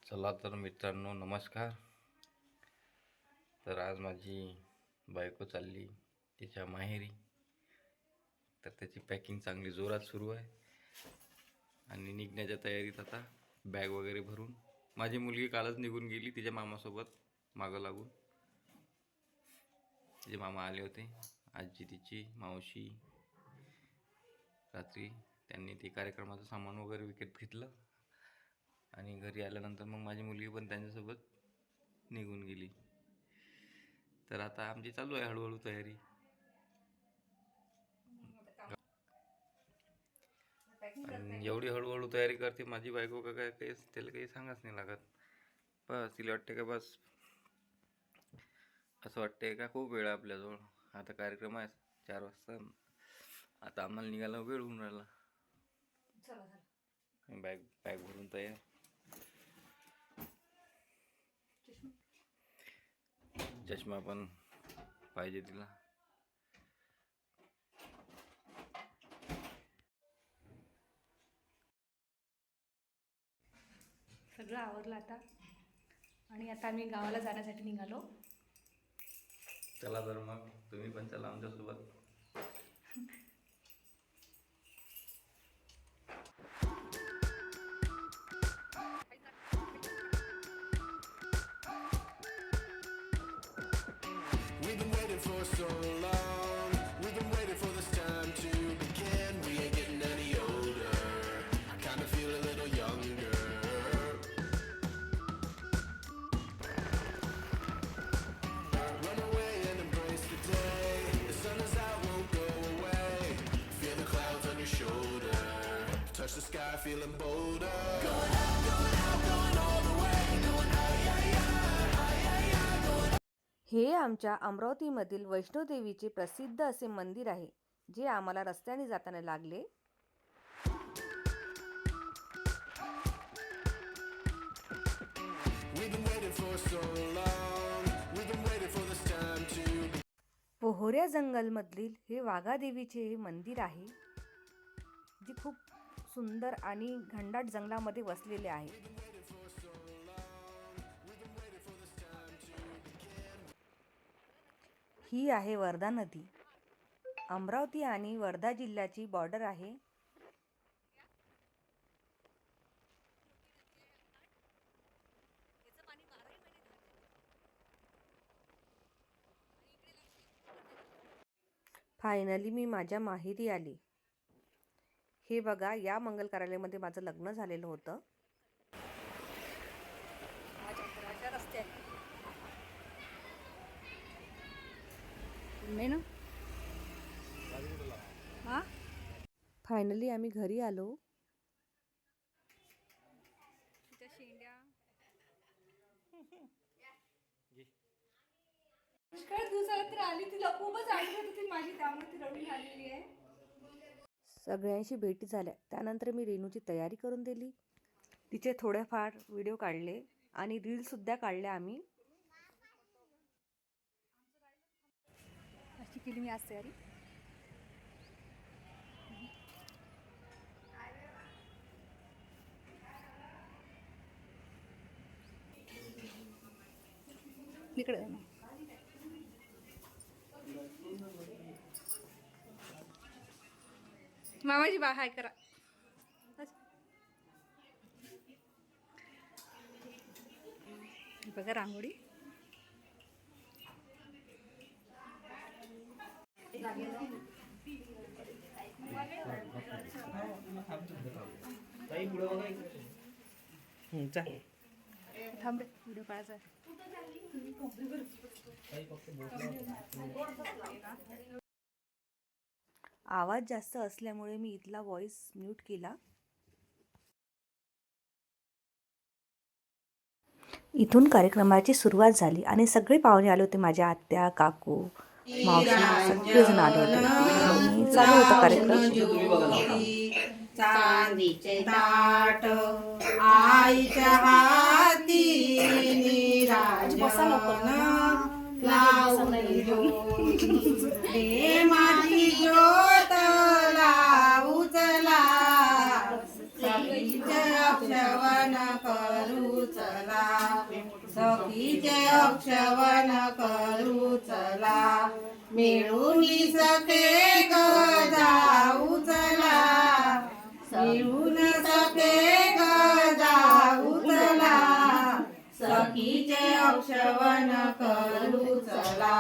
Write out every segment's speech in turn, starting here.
चला तर मित्रांनो, नमस्कार. तर आज माझी बायको चालली तिच्या माहेरी. तर त्याची पॅकिंग चांगली जोरात सुरू आहे आणि निघण्याच्या तयारीत आता बॅग वगैरे भरून. माझी मुलगी कालच निघून गेली तिच्या मामासोबत मागं लागून. तिचे मामा आले होते, आजी तिची मावशी. रात्री त्यांनी ते कार्यक्रमाचं सामान वगैरे विकत घेतलं आणि घरी आल्यानंतर मग माझी मुलगी पण त्यांच्यासोबत निघून गेली. तर आता आमची चालू आहे हळूहळू तयारी. आणि एवढी हळूहळू तयारी करते माझी बायको का काय काही त्याला काही सांगाच नाही लागत. बस तिला वाटते का बस असं वाटते का खूप वेळ आहे आपल्याजवळ. आता कार्यक्रम आहे 4 वाजता, आता आम्हाला निघायला वेळ होऊन राहिला. बॅग बॅग भरून तयार. चष्मा पण पाहिजे तिला. सगळं आवरलं आता आणि आता आम्ही गावाला जाण्यासाठी निघालो. चला तर मग तुम्ही पण चला आमच्यासोबत. We've been waiting for so long. We've been waiting for this time to begin. We ain't getting any older. I kind of feel a little younger. Run away and embrace the day. The sun is out, won't go away. Feel the clouds on your shoulder. Touch the sky, feeling bolder. Going out, going all the way. Going out, yeah, yeah. हे आमच्या अमरावतीमधील वैष्णोदेवीचे प्रसिद्ध असे मंदिर आहे, जे आम्हाला रस्त्याने जाताना लागले. पोहऱ्या जंगलमधील हे वाघादेवीचे मंदिर आहे, जे खूप सुंदर आणि घनदाट जंगलामध्ये वसलेले आहे. ही आहे वर्धा नदी. अमरावती आणि वर्धा जिल्ह्याची बॉर्डर आहे. फायनली मी माझ्या माहेरी आले. हे बघा, या मंगल कार्यालयामध्ये माझं लग्न झालेलं होतं. फायनली आम्ही घरी आलो. दिवसानंतर आली, तिला खूपच आठवत होती माझी, त्यामुळे ती रडून आलेली आहे. सगळ्यांशी भेटी झाल्या. त्यानंतर मी रेणूची तयारी करून दिली. तिचे थोडेफार व्हिडिओ काढले आणि रीलसुद्धा काढल्या आम्ही. अशी केली मी आज तयारी. इकडे मामाजी बा हाय करा. बघा रांगोळी. थांब रे, व्हिडिओ काढायचा आहे. आवाज जास्त असल्यामुळे मी इथला व्हॉइस म्यूट केला. इथून कार्यक्रमाची सुरुवात झाली आणि सगळे पाहुणे आले होते. माझ्या आत्या, काकू, मावशी सगळेजण आले होते आणि चालू होता कार्यक्रम. चांदीचे ताट आईच्या हाती माझी ज्योत लावू चला श्रवण करू चला सखीचे औक्षवन करू चला मिळून सखे ग जाऊ चला मिळून सखे ग जाऊ चला सखीचे औक्षवन करू चला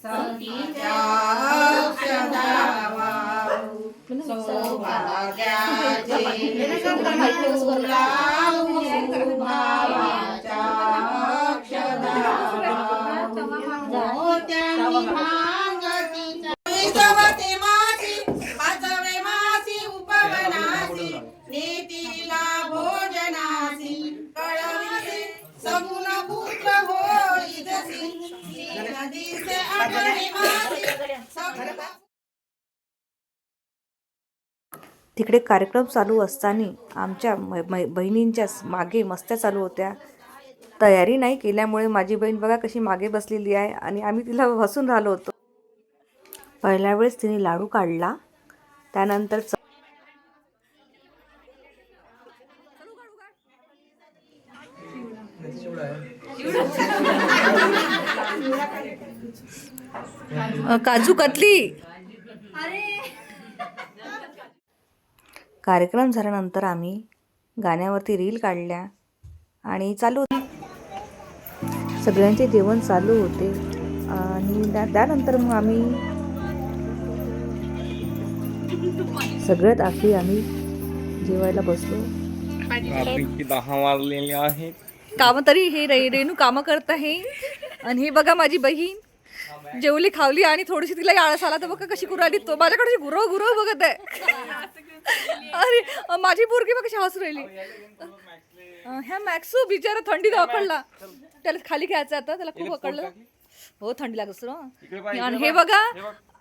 सखीच्या औक्षधावा सौभाग्याचे लावू भावाच्या अक्षधावा मोत्यांनी भांगतीच्या विजवते मासी वाजवे मासी उपवनासी नेतीला भोजनासी कळविसे सगुण पुत्र होई जसी नदीचे आठवणी मासी सगुण तिकडे कार्यक्रम चालू असताना आमच्या बहिणींच्या मागे मस्त्या चालू होत्या. तयारी नाही केल्यामुळे माझी बहीण बघा कशी मागे बसलेली आहे आणि आम्ही तिला हसून राहिलो होतो. पहिल्या वेळेस तिने लाडू काढला, त्यानंतर काजू कतली. कार्यक्रम झाल्यानंतर आम्ही गाण्यावरती रील काढल्या आणि चालू सगळ्यांचे जेवण चालू होते आणि त्यानंतर मग आम्ही सगळ्यात आखरी आम्ही जेवायला बसलो. रात्रीची 10 वाजलेले आहेत. काम तरी हे रेणू कामं करत आहे. आणि हे बघा माझी बहीण जेवली खावली आणि थोडीशी तिला आळस आला तर बघा कशी करू आली. तो माझ्याकडे गुरव गुरव बघत आहे. अरे माझी पोरगी बघ कशी हसू राहिली. ह्या मॅक्सू बिचारा थंडीत अकडला, त्याला खाली घ्यायचं आता, त्याला खूप अकडलं. हो थंडी लागत आणि हे बघा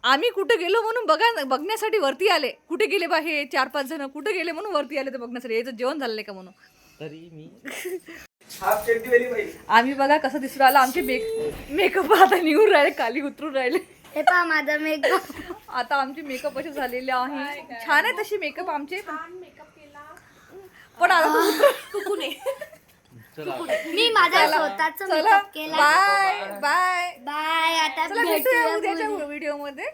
आम्ही कुठे गेलो म्हणून बघण्यासाठी वरती आले. कुठे गेले बा हे 4-5 जण कुठे गेले म्हणून वरती आले ते बघण्यासाठी, याचं जेवण झालं नाही का म्हणून. तरी मी आम्ही बघा कसं दिसून आलं. आमचे मेकअप आता निघून राहिले, खाली उतरून राहिले. हे पहा माझा मेकअप. आता आमचे मेकअप असे झालेले आहे. छान आहे तशी मेकअप आमचे, पण आता तू मी माझा स्वतःच चला मेकअप केला. Bye bye bye. आता चला भेटूया उद्याच्या व्हिडिओ मध्ये.